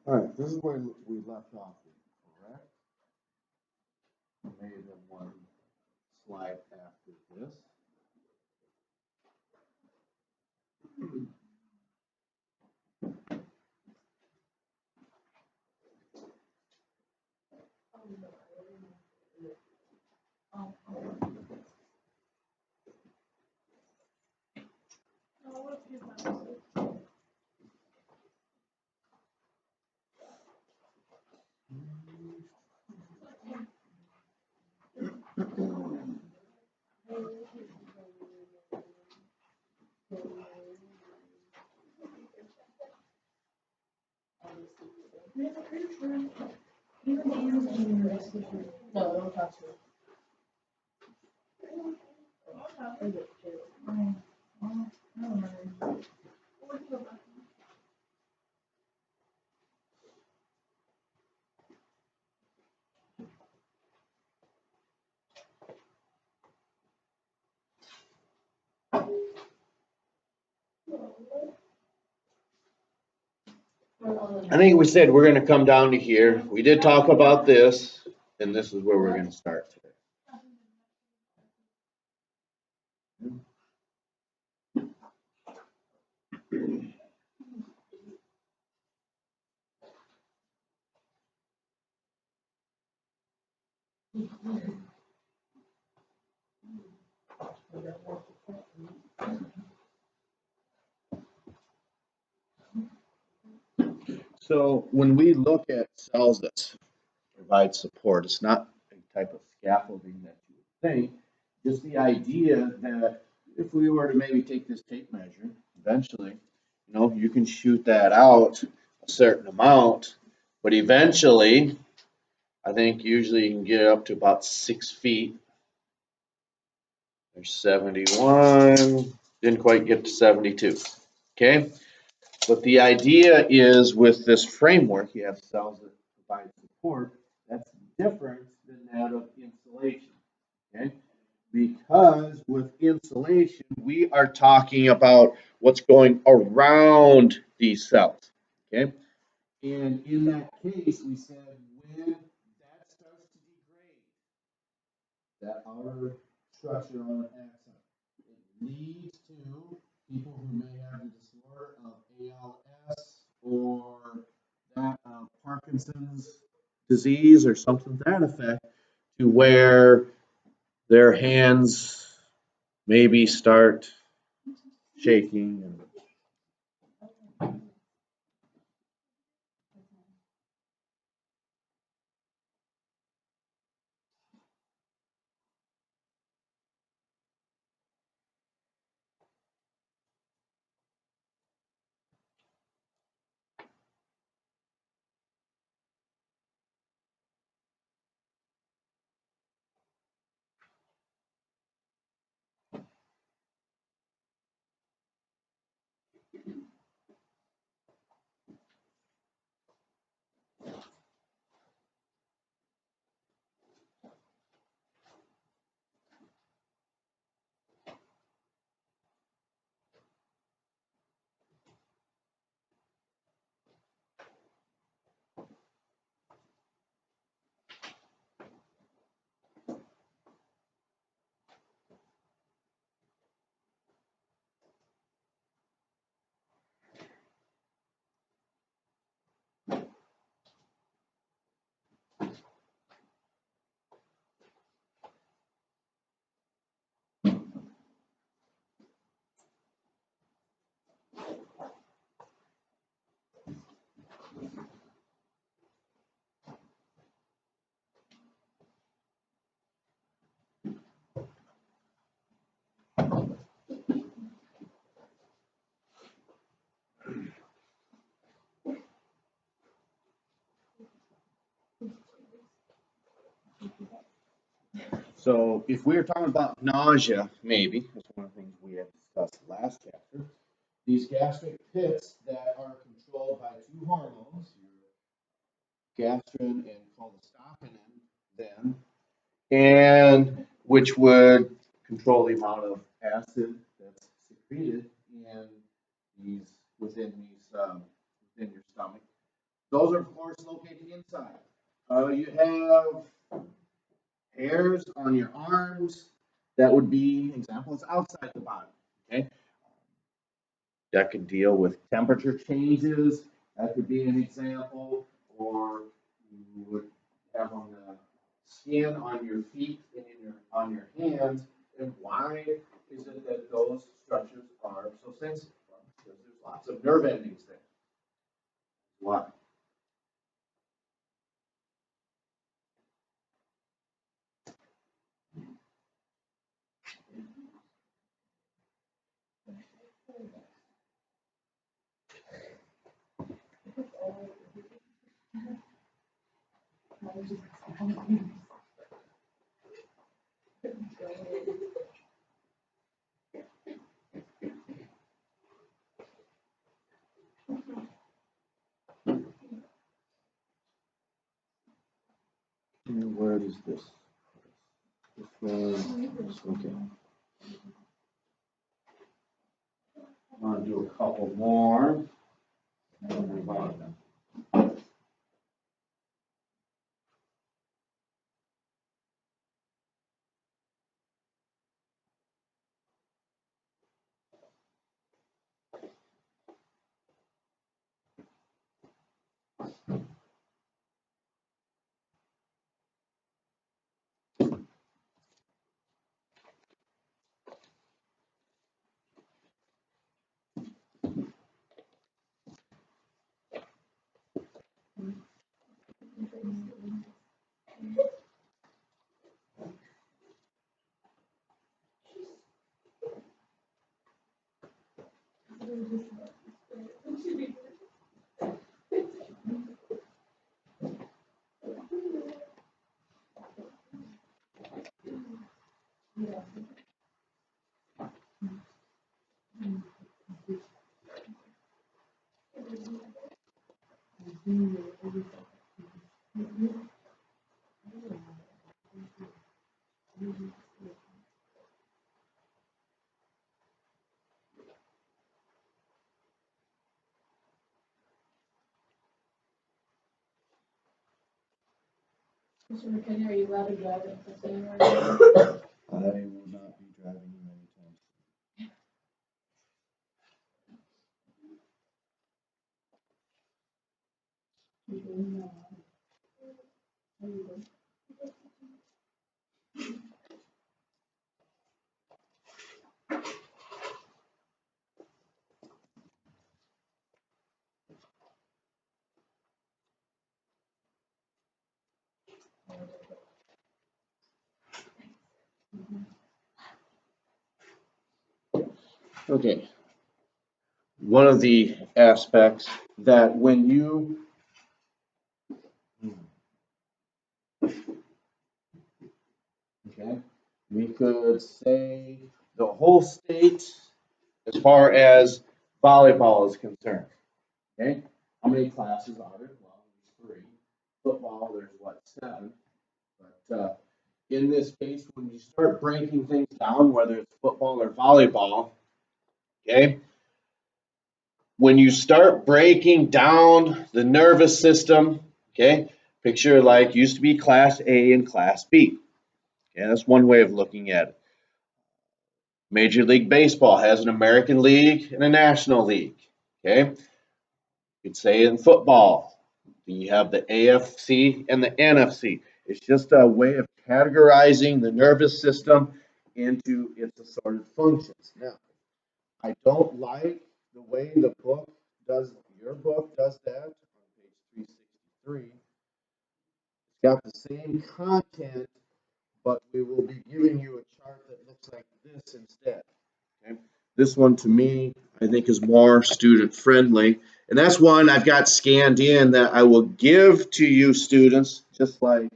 All right, this is where we left off, correct? There may have been one slide after this. No, don't touch it. I think we said we're gonna come down to here. We did talk about this, and this is where we're gonna start today. So when we look at cells that provide support, it's not a type of scaffolding that you would think. Just the idea that if we were to maybe take this tape measure, eventually, you can shoot that out a certain amount, but eventually, I think usually you can get up to about 6 feet. There's 71, didn't quite get to 72, okay? But the idea is with this framework, you have cells that provide support. That's different than that of insulation, okay? Because with insulation, we are talking about what's going around these cells, okay? And in that case, we said when that starts to degrade, that outer structure on an axon, it leads to people who may have the disorder of ALS or that of Parkinson's disease or something to that effect, to where their hands maybe start shaking. So if we're talking about nausea, maybe, that's one of the things we had discussed last chapter, these gastric pits that are controlled by two hormones, your gastrin and cholestyramine, then, and which would control the amount of acid that's secreted in within your stomach. Those are, of course, located inside. You have hairs on your arms. That would be, example, it's outside the body. Okay. That could deal with temperature changes. That could be an example. Or you would have on the skin on your feet and on your hands. And why is it that those structures are so sensitive? Well, because there's lots of nerve endings there. Why? Where is this? This one. Okay. I'm gonna do a couple more. And we'll move on. Mr. McKinney, are you allowed to drive in Pennsylvania right now? I will not be driving you anytime soon. Okay. One of the aspects that when you okay, we could say the whole state as far as volleyball is concerned. Okay, how many classes are there? Well, there's 3. Football, there's what, 7. But in this case, when you start breaking things down, whether it's football or volleyball, okay, when you start breaking down the nervous system, okay, picture like used to be class A and class B. Okay, that's one way of looking at it. Major League Baseball has an American League and a National League. Okay, you could say in football, you have the AFC and the NFC. It's just a way of categorizing the nervous system into its assorted functions. Now, I don't like the way the book does, your book does that on page 363. It's got the same content, but we will be giving you a chart that looks like this instead. Okay? This one to me, I think is more student friendly. And that's one I've got scanned in that I will give to you students, just like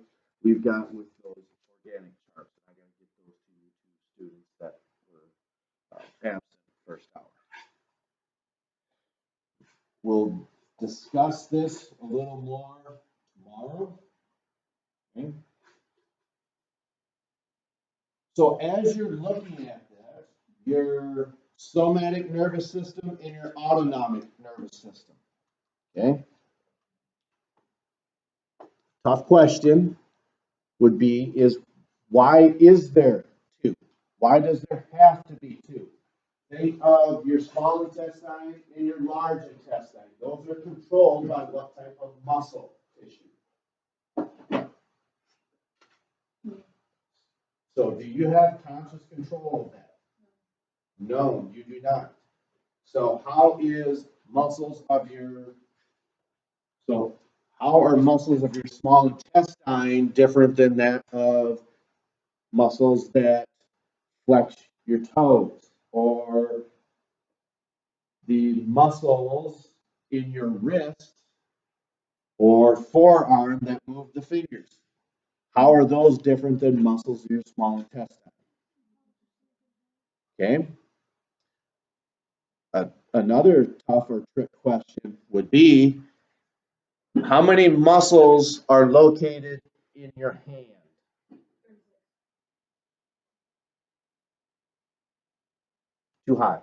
we've got with those organic charts. I'm going to get those to you students that were absent the first hour. We'll discuss this a little more tomorrow. Okay? So as you're looking at that, your somatic nervous system and your autonomic nervous system. Okay? tough question would be is why is there two? Why does there have to be two? Think of your small intestine and your large intestine. Those are controlled by what type of muscle tissue. So do you have conscious control of that? No, you do not. So how are muscles of your small intestine different than that of muscles that flex your toes, or the muscles in your wrist or forearm that move the fingers? How are those different than muscles in your small intestine? Okay. Another tough or trick question would be, how many muscles are located in your hand? Too high.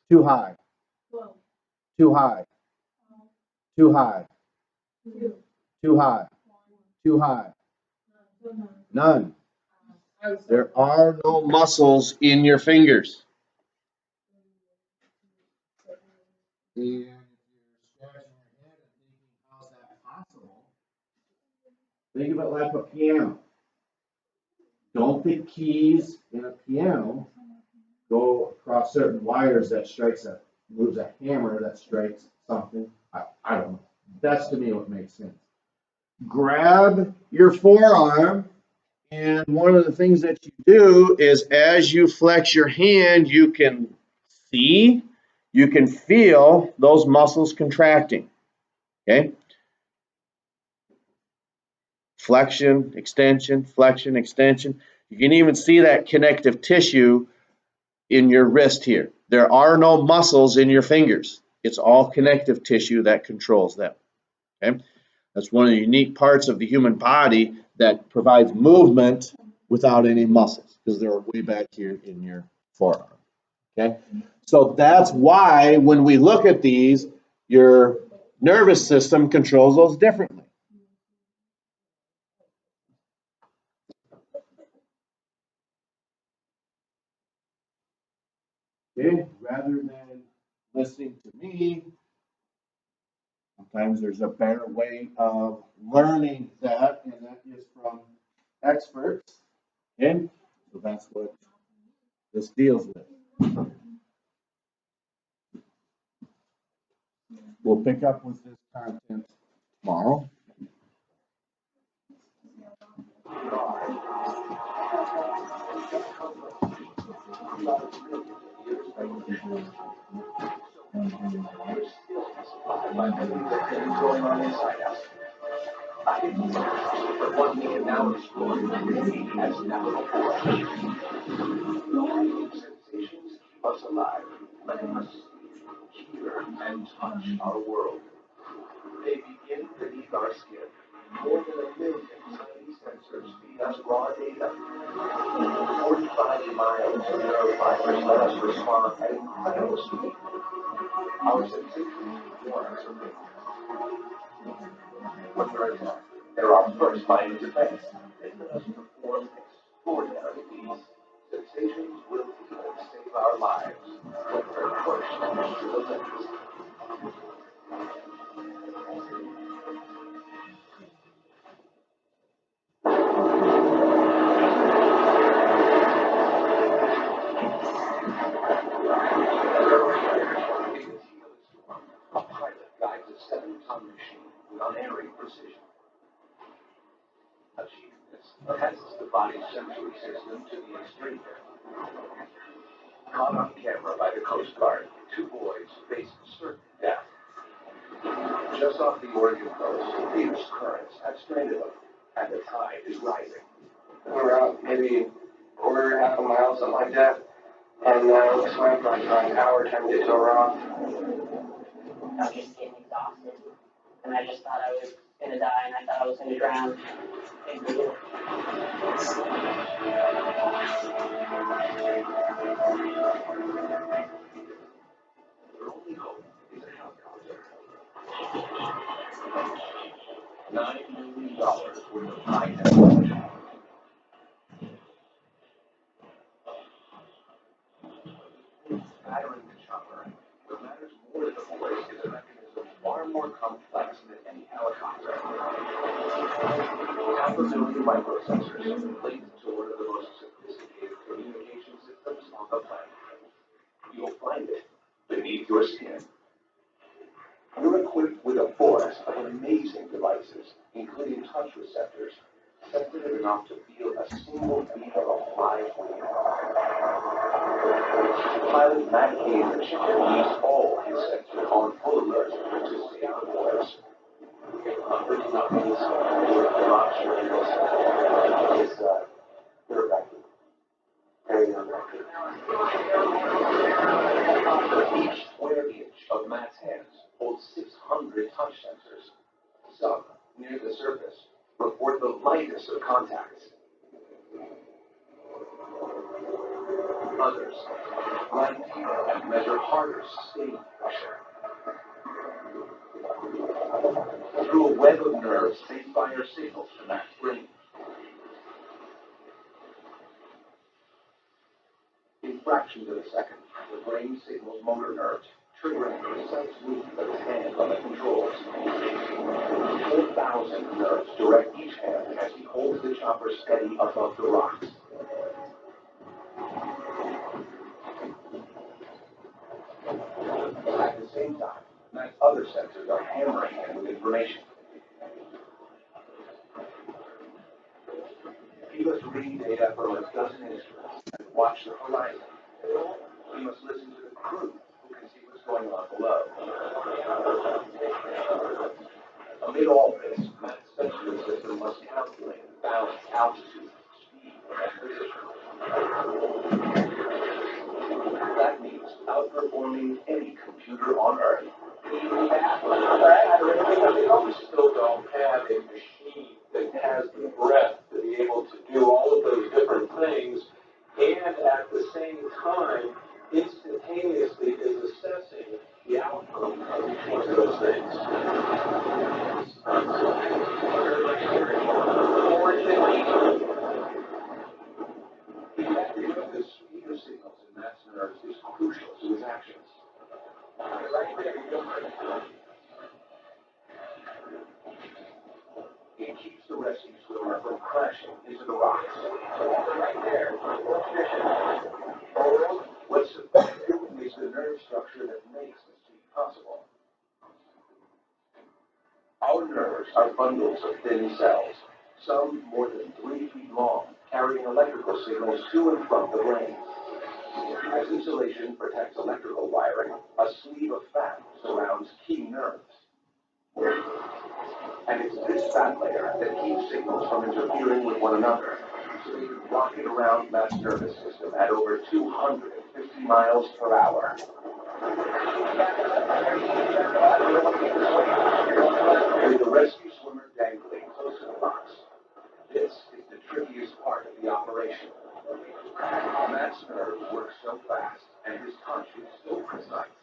Too high. Too high. Too high. Too high. Too high. None. There are no muscles in your fingers. And if you're scratching your head and thinking, how's that possible? Think of it like a piano. Don't the keys in a piano go across certain wires that moves a hammer that strikes something? I don't know. That's to me what makes sense. Grab your forearm, and one of the things that you do is as you flex your hand, you can see, you can feel those muscles contracting. Okay? Flexion, extension, flexion, extension. You can even see that connective tissue in your wrist here. There are no muscles in your fingers. It's all connective tissue that controls them. Okay? That's one of the unique parts of the human body that provides movement without any muscles, because they're way back here in your forearm. Okay? So that's why when we look at these, your nervous system controls those differently. Okay? Rather than listening to me, sometimes there's a better way of learning that, and that is from experts. Okay? So that's what this deals with. We'll pick up with this content tomorrow. But what we can now explore maybe as never before. Sensations keep us alive, letting us hear and touch our world. They begin beneath our skin. More than 1 million tiny sensors feed us raw data. 45 miles of neurofibers let us respond at incredible speed. Our sensations warn us of danger. When we're attacked, they're our first line of defense. They let us perform extraordinary feats. Sensations will even save our lives when we're pushed to the limits. A pilot guides a 7-ton machine with unerring precision. Achieving this enhances the body's sensory system to the extreme. Caught on camera by the Coast Guard, 2 boys face certain death. Just off the Oregon coast, fierce currents have stranded them, and the tide is rising. We were out maybe a quarter, half a mile, something like that, and we swam for an hour trying to get to a rock. I was just getting exhausted, and I just thought I was gonna die, and I thought I was gonna drown. Big deal. Their only hope is a helicopter. $9 million worth of high technology. Battering the chopper. What matters more than the voice is a mechanism far more complex than any helicopter. Half a million microsensors linked to one of the most sophisticated communication systems on the planet. You'll find it beneath your skin. You're equipped with a forest of amazing devices, including touch receptors, sensitive enough to feel a single beat of a fly's wing. Pilot Matt Cambridge leaves all his sensors on full alert to save the boys. Hundreds of copies of Rock's radio center. It's they're record. Very on record. Each square inch of Matt's hands holds 600 touch sensors. Some, near the surface, report the lightest of contacts. Others lie deeper and measure harder sustained pressure. Through a web of nerves, they fire signals to Matt's brain. In fractions of a second, the brain signals motor nerves, triggering precise movement of his hand on the controls. 4,000 nerves direct each hand as he holds the chopper steady above the rocks. At the same time, Matt's other sensors are hammering him with information. He must read data from a dozen instruments and watch the horizon. He must listen to the crew who can see what's going on below. Amid all this, Matt's sensory system must calculate and balance altitude, speed, and position. That means outperforming any computer on Earth. We still don't have a machine that has the breadth to be able to do all of those different things and at the same time instantaneously is assessing the outcome of each one of those things. The speed of signals in Matt's nerves is crucial to his actions. It keeps the rescue swimmer from crashing into the rocks. Right there. What's important is the nerve structure that makes the speed possible. Our nerves are bundles of thin cells, some more than 3 feet long, carrying electrical signals to and from the brain. As insulation protects electrical wiring, a sleeve of fat surrounds key nerves. And it's this fat layer that keeps signals from interfering with one another, so they can rocket around Matt's nervous system at over 250 miles per hour. With the rescue swimmer dangling close to the rocks, this is the trickiest part of the operation. Matt's nerves work so fast, and his touch is so precise,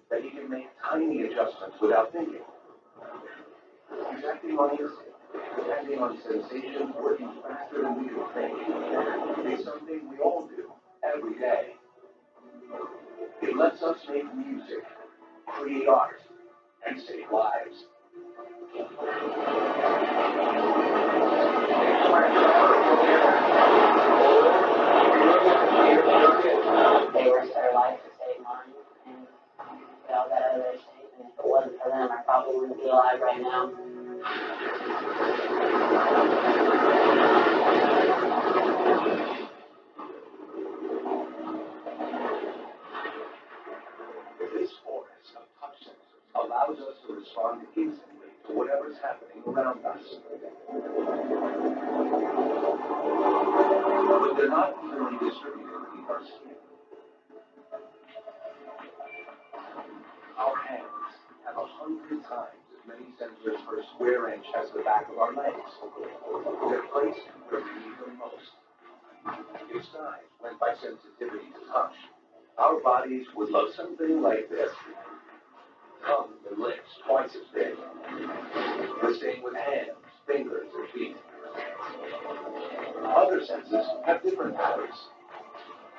that he can make tiny adjustments without thinking. He's acting on instinct, depending on sensations working faster than we can think. It's something we all do, every day. It lets us make music, create art, and save lives. They risked their life to save mine, and they all got out of there safe. And if it wasn't for them, I probably wouldn't be alive right now. This forest of touch sensors allows us to respond instantly to whatever's happening around us. But they're not evenly distributed beneath our skin. Our hands have 100 times as many sensors per square inch as the back of our legs. They're placed where we need them most. If size went by sensitivity to touch, our bodies would look something like this. Tongue and lips twice as big. The same with hands, fingers, or feet. Other senses have different patterns.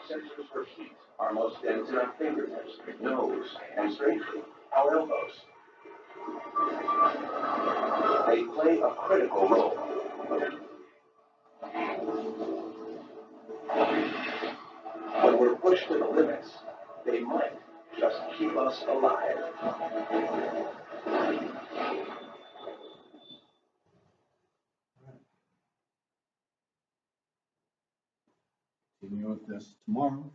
Sensors for heat are most dense in our fingertips, nose, and strangely, our elbows. They play a critical role. When we're pushed to the limits, they might just keep us alive. Continue with this tomorrow.